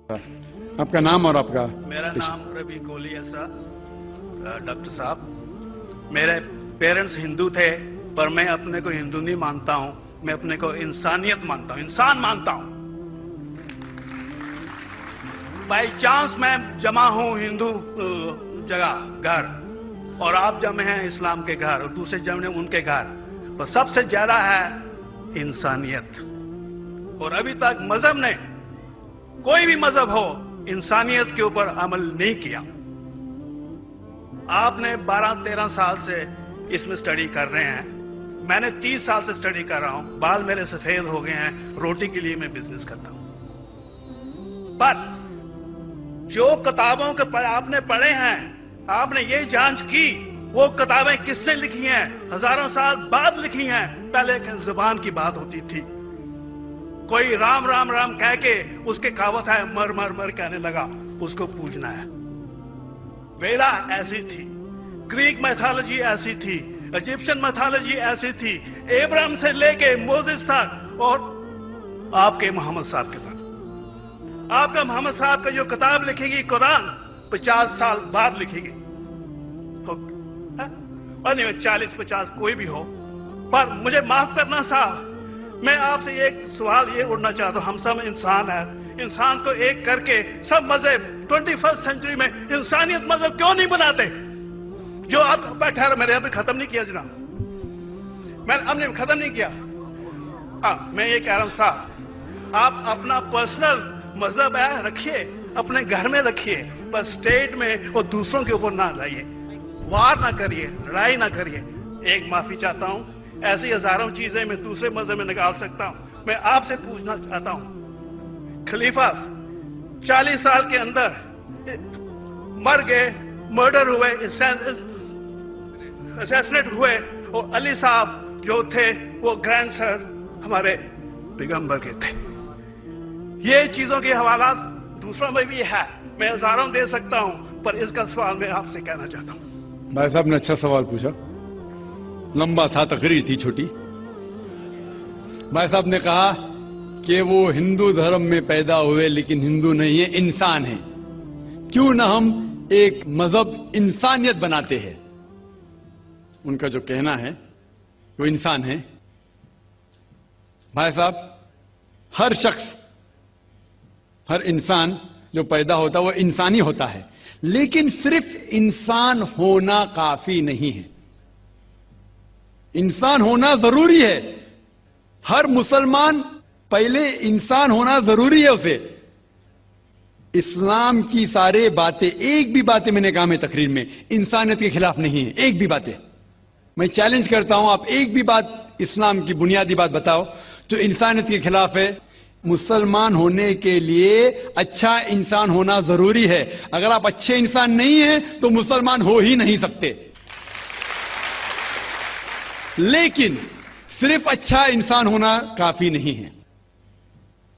آپ کا نام اور آپ کا؟ میرا نام ربی کولی ہے صاحب. ڈاکٹر صاحب میرے پیرنٹس ہندو تھے پر میں اپنے کو ہندو نہیں مانتا ہوں, میں اپنے کو انسانیت مانتا ہوں, انسان مانتا ہوں. بائی چانس میں جمع ہوں ہندو جگہ گھر اور آپ جمع ہیں اسلام کے گھر اور دوسرے جمع ان کے گھر, پر سب سے زیادہ ہے انسانیت. اور ابھی تک مذہب نے, کوئی بھی مذہب ہو, انسانیت کے اوپر عمل نہیں کیا. آپ نے 12-13 سال سے اس میں سٹڈی کر رہے ہیں, میں نے 30 سال سے سٹڈی کر رہا ہوں, بال میرے سفید ہو گئے ہیں, روٹی کے لیے میں بزنس کرتا ہوں. پر جو کتابوں کے آپ نے پڑھے ہیں, آپ نے یہ جانچ کی وہ کتابیں کس نے لکھی ہیں, ہزاروں سال بعد لکھی ہیں. پہلے ایک زبان کی بات ہوتی تھی, کوئی رام رام رام کہہ کے اس کے کہاوت ہے مر مر مر کہنے لگا, اس کو پوجنا ہے. ویلا ایسی تھی, گریک میتھالوجی ایسی تھی, ایجپشن میتھالوجی ایسی تھی, ابراہیم سے لے کے موزس تک, اور آپ کے محمد صاحب کے بعد. آپ کا محمد صاحب کا جو کتاب لکھے گی قرآن 50 سال بعد لکھے گی, اور نہیں 40-50 کوئی بھی ہو. پر مجھے معاف کرنا صاحب, میں آپ سے ایک سوال یہ اڑنا چاہتا ہوں, ہم سب انسان ہیں, انسان کو ایک کر کے سب مذہب 21st سینچری میں انسانیت مذہب کیوں نہیں بناتے؟ جو آپ بیٹھا رہا, میں نے ابھی ختم نہیں کیا جناب, میں نے اب نے ختم نہیں کیا. میں یہ کہہ رہا ہوں صاحب, آپ اپنا پرسنل مذہب ہے رکھیے, اپنے گھر میں رکھیے, پر اسٹیٹ میں اور دوسروں کے اوپر نہ لائیے, وار نہ کریے, لڑائی نہ کریے. ایک معافی چاہتا ہوں, ایسی ہزاروں چیزیں میں دوسرے مذہب میں نکال سکتا ہوں. میں آپ سے پوچھنا چاہتا ہوں, خلیفہ 40 سال کے اندر مر گئے, مرڈر ہوئے, اسیسنیٹ ہوئے, اور علی صاحب جو تھے وہ گرینڈ سر ہمارے پیغمبر کے تھے. یہ چیزوں کے حوالات دوسروں میں بھی ہے, میں ہزاروں دے سکتا ہوں, پر اس کا سوال میں آپ سے کہنا چاہتا ہوں. بھائی صاحب نے اچھا سوال پوچھا, لمبا تھا, تقریر تھی چھوٹی. بھائی صاحب نے کہا کہ وہ ہندو دھرم میں پیدا ہوئے لیکن ہندو نہیں ہے, انسان ہیں. کیوں نہ ہم ایک مذہب انسانیت بناتے ہیں. ان کا جو کہنا ہے وہ انسان ہے. بھائی صاحب, ہر شخص, ہر انسان جو پیدا ہوتا ہے وہ انسانی ہوتا ہے, لیکن صرف انسان ہونا کافی نہیں ہے. انسان ہونا ضروری ہے. ہر مسلمان پہلے انسان ہونا ضروری ہے اسے. اسلام کی سارے باتیں, ایک بھی باتیں میں نے کہا میں تقریر میں, انسانیت کے خلاف نہیں ہے. ایک بھی باتیں میں چیلنج کرتا ہوں, آپ ایک بھی بات اسلام کی بنیادی بات بتاؤ جو انسانیت کے خلاف ہے. مسلمان ہونے کے لیے اچھا انسان ہونا ضروری ہے. اگر آپ اچھے انسان نہیں ہیں تو مسلمان ہو ہی نہیں سکتے. لیکن صرف اچھا انسان ہونا کافی نہیں ہے.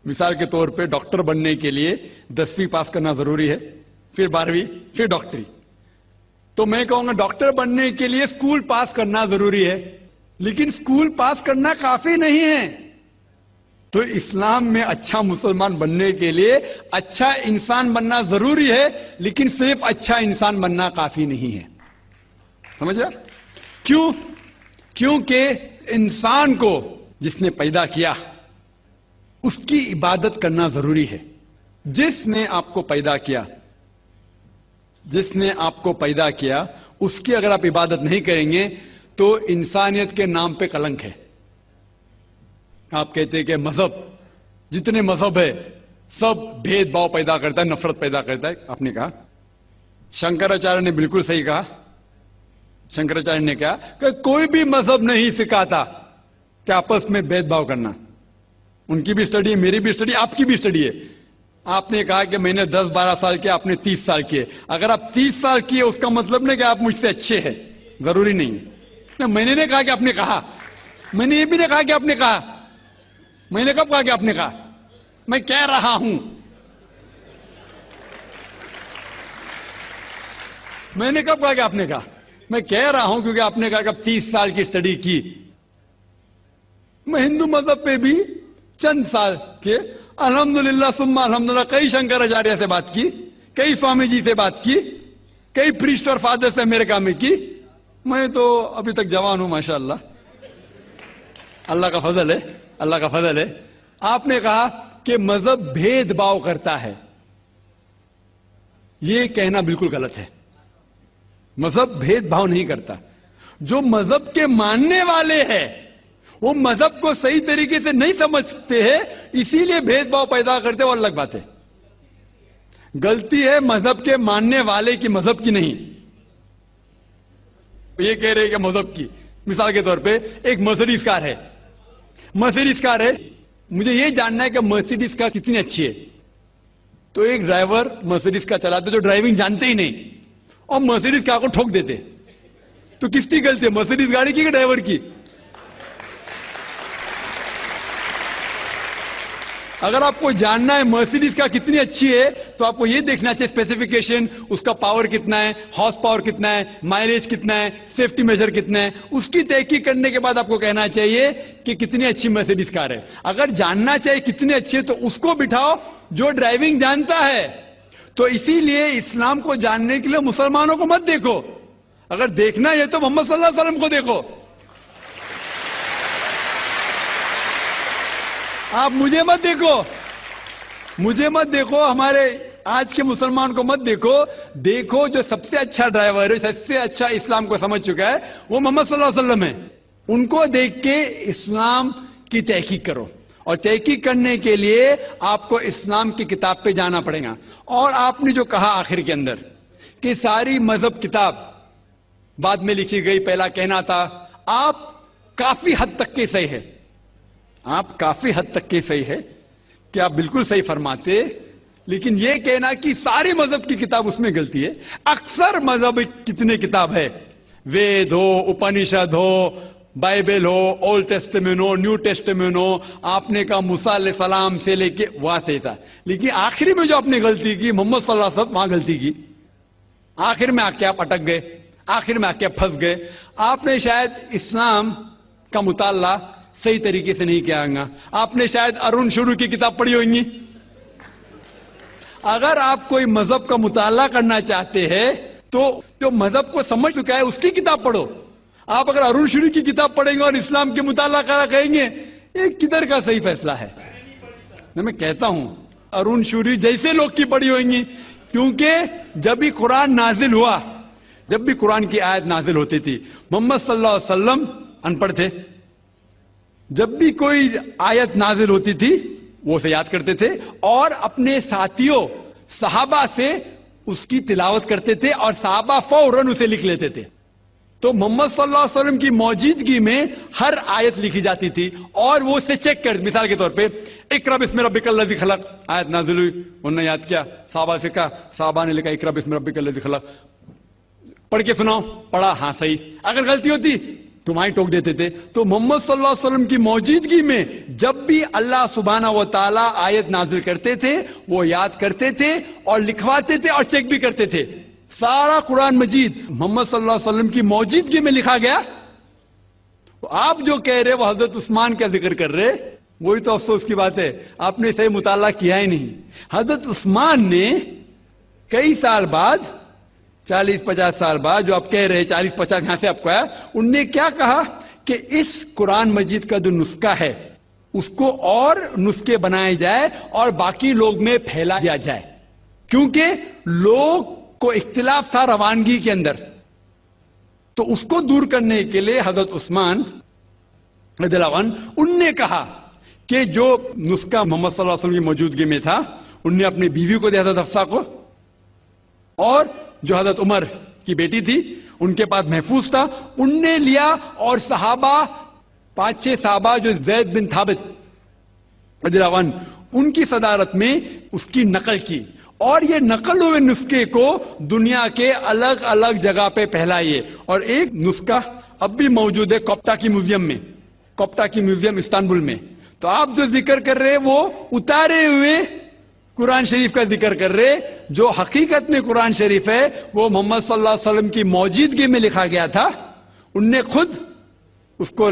مثال کے طور پہ ڈاکٹر بننے کے لیے 10ویں پاس کرنا ضروری ہے, پھر 12ویں, پھر ڈاکٹری. تو میں کہوں گا ڈاکٹر بننے کے لیے اسکول پاس کرنا ضروری ہے, لیکن اسکول پاس کرنا کافی نہیں ہے. تو اسلام میں اچھا مسلمان بننے کے لیے اچھا انسان بننا ضروری ہے, لیکن صرف اچھا انسان بننا کافی نہیں ہے. سمجھ رہا؟ کیوں؟ کیونکہ انسان کو جس نے پیدا کیا اس کی عبادت کرنا ضروری ہے. جس نے آپ کو پیدا کیا, جس نے آپ کو پیدا کیا, اس کی اگر آپ عبادت نہیں کریں گے تو انسانیت کے نام پہ کلنک ہے. آپ کہتے ہیں کہ مذہب, جتنے مذہب ہے سب بھید بھاؤ پیدا کرتا ہے, نفرت پیدا کرتا ہے. آپ نے کہا, شنکراچاریہ نے بالکل صحیح کہا. شنکراچاریہ نے کہا کہ کوئی بھی مذہب نہیں سکھاتا کہ آپس میں بھید بھاؤ کرنا. ان کی بھی اسٹڈی ہے, میری بھی اسٹڈی, آپ کی بھی اسٹڈی ہے. آپ نے کہا کہ میں نے 10-12 سال کیا, آپ نے 30 سال کیے. اگر آپ 30 سال کیے اس کا مطلب نہیں کہ آپ مجھ سے اچھے ہیں, ضروری نہیں. میں نے نہیں کہا کہ آپ نے کہا, میں نے یہ بھی نہیں کہا کہ آپ نے کہا. میں نے کب کہا کہ آپ نے کہا؟ میں کہہ رہا ہوں. میں نے کب کہا کہ آپ نے کہا؟ میں کہہ رہا ہوں کیونکہ آپ نے کہا کہ اب 30 سال کی اسٹڈی کی. میں ہندو مذہب پہ بھی چند سال کے, الحمدللہ ثم الحمدللہ کئی شنکراچاریہ سے بات کی, کئی سوامی جی سے بات کی, کئی پریسٹ اور فادر سے امریکہ میں کی. میں تو ابھی تک جوان ہوں ماشاءاللہ, اللہ کا فضل ہے, اللہ کا فضل ہے. آپ نے کہا کہ مذہب بھید بھاؤ کرتا ہے, یہ کہنا بالکل غلط ہے. مذہب بھید بھاؤ نہیں کرتا. جو مذہب کے ماننے والے ہیں وہ مذہب کو صحیح طریقے سے نہیں سمجھتے ہیں, اسی لیے بھید بھاؤ پیدا کرتے, وہ الگ بات ہے. غلطی ہے مذہب کے ماننے والے کی, مذہب کی نہیں. یہ کہہ رہے کہ مذہب کی, مثال کے طور پہ ایک مرسیڈیز کار ہے, مرسیڈیز کار ہے, مجھے یہ جاننا ہے کہ مرسیڈیز کار کتنی اچھی ہے. تو ایک ڈرائیور مرسیڈیز کار چلاتے جو ڈرائیونگ جانتے ہی نہیں اور مرسیڈیز کار کو ٹھوک دیتے, تو کس کی غلطی ہے, مرسیڈیز گاڑی کی کہ ڈرائیور کی؟ اگر آپ کو جاننا ہے مرسیڈیز کا کتنی اچھی ہے تو آپ کو یہ دیکھنا چاہیے اسپیسیفیکیشن, اس کا پاور کتنا ہے, ہارس پاور کتنا ہے, مائلیج کتنا ہے, سیفٹی میجر کتنا ہے. اس کی تحقیق کرنے کے بعد آپ کو کہنا چاہیے کہ کتنی اچھی مرسیڈیز کار ہے. اگر جاننا چاہیے کتنی اچھی ہے تو اس کو بٹھاؤ جو ڈرائیونگ جانتا ہے. تو اسی لیے اسلام کو جاننے کے لیے مسلمانوں کو مت دیکھو, اگر دیکھنا ہے تو محمد صلی اللہ علیہ وسلم کو دیکھو. آپ مجھے مت دیکھو, مجھے مت دیکھو, ہمارے آج کے مسلمان کو مت دیکھو. دیکھو جو سب سے اچھا ڈرائیور ہے, سب سے اچھا اسلام کو سمجھ چکا ہے, وہ محمد صلی اللہ علیہ وسلم ہے. ان کو دیکھ کے اسلام کی تحقیق کرو, اور تحقیق کرنے کے لیے آپ کو اسلام کی کتاب پہ جانا پڑے گا. اور آپ نے جو کہا آخر کے اندر کہ ساری مذہب کتاب بعد میں لکھی گئی, پہلا کہنا تھا, آپ کافی حد تک کے صحیح ہے, آپ کافی حد تک کے صحیح ہے کہ آپ بالکل صحیح فرماتے, لیکن یہ کہنا کہ ساری مذہب کی کتاب اس میں غلطی ہے. اکثر مذہب کتنے کتاب ہے, وید ہو, اپنشد ہو, بائبل ہو, اولڈ ٹیسٹمنٹ ہو, نیو ٹیسٹمنٹ ہو, آپ نے کہا موسیٰ علیہ السلام سے لے کے وہاں سے تھا, لیکن آخری میں جو آپ نے غلطی کی محمد صلی اللہ علیہ وسلم, وہاں غلطی کی. آخر میں آ کے آپ اٹک گئے, آخر میں آ کے پھنس گئے. آپ نے شاید اسلام کا مطالعہ صحیح طریقے سے نہیں کیا ہوگا, آپ نے شاید ارون شروع کی کتاب پڑھی ہوگی. اگر آپ کوئی مذہب کا مطالعہ کرنا چاہتے ہیں تو جو مذہب کو سمجھ چکا ہے اس کی کتاب پڑھو. آپ اگر ارون شروع کی کتاب پڑھیں گے اور اسلام کے مطالعہ کرا کہیں گے, یہ کدھر کا صحیح فیصلہ ہے؟ میں کہتا ہوں ارون شوری جیسے لوگ کی پڑھی ہوئیں, کیونکہ جب بھی قرآن نازل ہوا, جب بھی قرآن کی آیت نازل ہوتی تھی, محمد صلی اللہ علیہ وسلم ان پڑھ تھے, جب بھی کوئی آیت نازل ہوتی تھی وہ اسے یاد کرتے تھے اور اپنے ساتھیوں صحابہ سے اس کی تلاوت کرتے تھے, اور صحابہ فوراً اسے لکھ لیتے تھے. تو محمد صلی اللہ علیہ وسلم کی موجودگی میں ہر آیت لکھی جاتی تھی اور وہ اسے چیک کر, مثال کے طور پہ اقرا بسم ربک الذی خلق آیت نازل ہوئی, انہوں نے یاد کیا, صحابہ سے کہا, صحابہ نے لکھا اقرا بسم ربک الذی خلق, پڑھ کے سناؤ, پڑھا, ہاں صحیح. اگر غلطی ہوتی تمہیں ٹوک دیتے تھے. تو محمد صلی اللہ علیہ وسلم کی موجودگی میں جب بھی اللہ سبحانہ و تعالیٰ آیت نازل کرتے تھے وہ یاد کرتے تھے اور لکھواتے تھے اور چیک بھی کرتے تھے. سارا قرآن مجید محمد صلی اللہ علیہ وسلم کی موجودگی میں لکھا گیا. آپ جو کہہ رہے وہ حضرت عثمان کا ذکر کر رہے, وہی تو افسوس کی بات ہے, آپ نے صحیح مطالعہ کیا ہی نہیں. حضرت عثمان نے کئی سال بعد, 40-50 سال بعد, جو آپ کہہ رہے 40-50 یہاں سے آپ کو آیا, ان نے کیا کہا کہ اس قرآن مجید کا جو نسخہ ہے اس کو اور نسخے بنائے جائے اور باقی لوگ میں پھیلا دیا جائے, کیونکہ لوگ کو اختلاف تھا روانگی کے اندر. تو اس کو دور کرنے کے لیے حضرت عثمان رضی اللہ عنہ, ان نے کہا کہ جو نسخہ محمد صلی اللہ علیہ وسلم کی موجودگی میں تھا ان نے اپنی بیوی کو دیا, حضرت حفصہ کو, اور جو حضرت عمر کی بیٹی تھی ان کے پاس محفوظ تھا, ان نے لیا, اور صحابہ 5-6 صحابہ جو زید بن ثابت رضی اللہ عنہ ان کی صدارت میں اس کی نقل کی, اور یہ نقل ہوئے نسخے کو دنیا کے الگ الگ جگہ پہ پھیلائیے. اور ایک نسخہ اب بھی موجود ہے کوپٹا کی میوزیم میں, کوپٹا کی میوزیم استنبول میں. تو آپ جو ذکر کر رہے وہ اتارے ہوئے قرآن شریف کا ذکر کر رہے, جو حقیقت میں قرآن شریف ہے وہ محمد صلی اللہ علیہ وسلم کی موجودگی میں لکھا گیا تھا. ان نے خود اس کو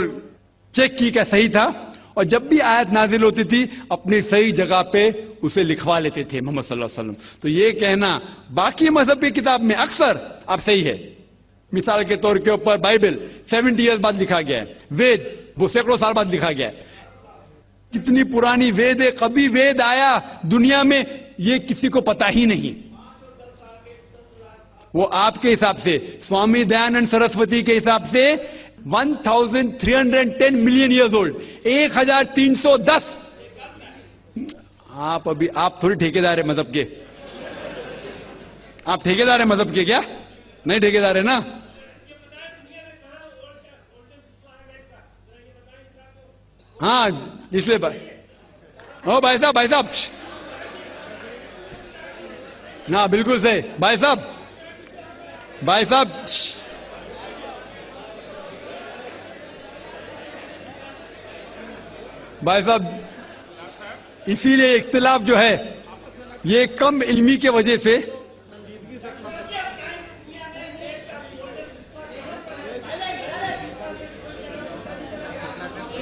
چیک کی کہ صحیح تھا, اور جب بھی آیت نازل ہوتی تھی اپنی صحیح جگہ پہ اسے لکھوا لیتے تھے محمد صلی اللہ علیہ وسلم. تو یہ کہنا باقی مذہبی کتاب میں اکثر اب صحیح ہے. مثال کے طور کے اوپر بائبل 70 ایئرز بعد لکھا گیا ہے, وید وہ سینکڑوں سال بعد لکھا گیا ہے. کتنی پرانی وید ہے, کبھی وید آیا دنیا میں یہ کسی کو پتا ہی نہیں. وہ آپ کے حساب سے, سوامی دیانند سرسوتی کے حساب سے 1310 ملین ایئرز اولڈ, 1310. آپ تھوڑی ٹھیکیدار ہے مذہب کے, آپ ٹھیکیدار ہیں مذہب کے کیا؟ نہیں ٹھیکیدار ہے نا. ہاں اس لیے بھائی صاحب نا بالکل صحیح. بھائی صاحب اسی لیے اختلاف جو ہے یہ کم علمی کے وجہ سے.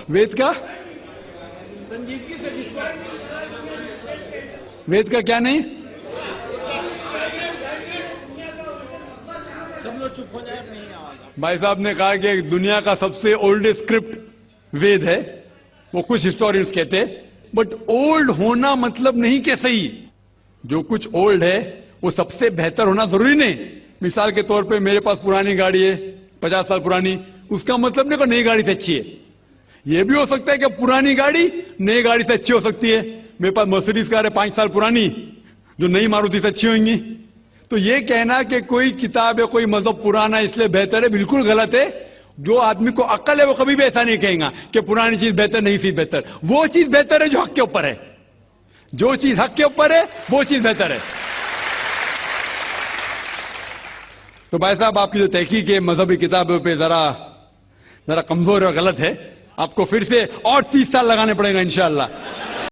وید کا کیا نہیں, بھائی صاحب نے کہا کہ دنیا کا سب سے اولڈسٹ اسکرپٹ وید ہے. وہ کچھ ہسٹورینز کہتے ہیں, بٹ اولڈ ہونا مطلب نہیں کہ صحیح. جو کچھ اولڈ ہے وہ سب سے بہتر ہونا ضروری نہیں. مثال کے طور پہ میرے پاس پرانی گاڑی ہے 50 سال پرانی, اس کا مطلب نہیں کہ نئی گاڑی سے اچھی ہے. یہ بھی ہو سکتا ہے کہ پرانی گاڑی نئی گاڑی سے اچھی ہو سکتی ہے. میرے پاس مرسیڈیز کار ہے 5 سال پرانی, جو نئی ماروتی سے اچھی ہوئیں گی. تو یہ کہنا کہ کوئی کتاب ہے کوئی مذہب پرانا اس لیے بہتر ہے, بالکل غلط ہے. جو آدمی کو عقل ہے وہ کبھی بھی ایسا نہیں کہیں گا کہ پرانی چیز بہتر نئی چیز بہتر. وہ چیز بہتر ہے جو حق کے اوپر ہے, جو چیز حق کے اوپر ہے وہ چیز بہتر ہے. تو بھائی صاحب آپ کی جو تحقیق ہے مذہبی کتابوں پہ ذرا کمزور اور غلط ہے. آپ کو پھر سے اور 30 سال لگانے پڑیں گا انشاءاللہ.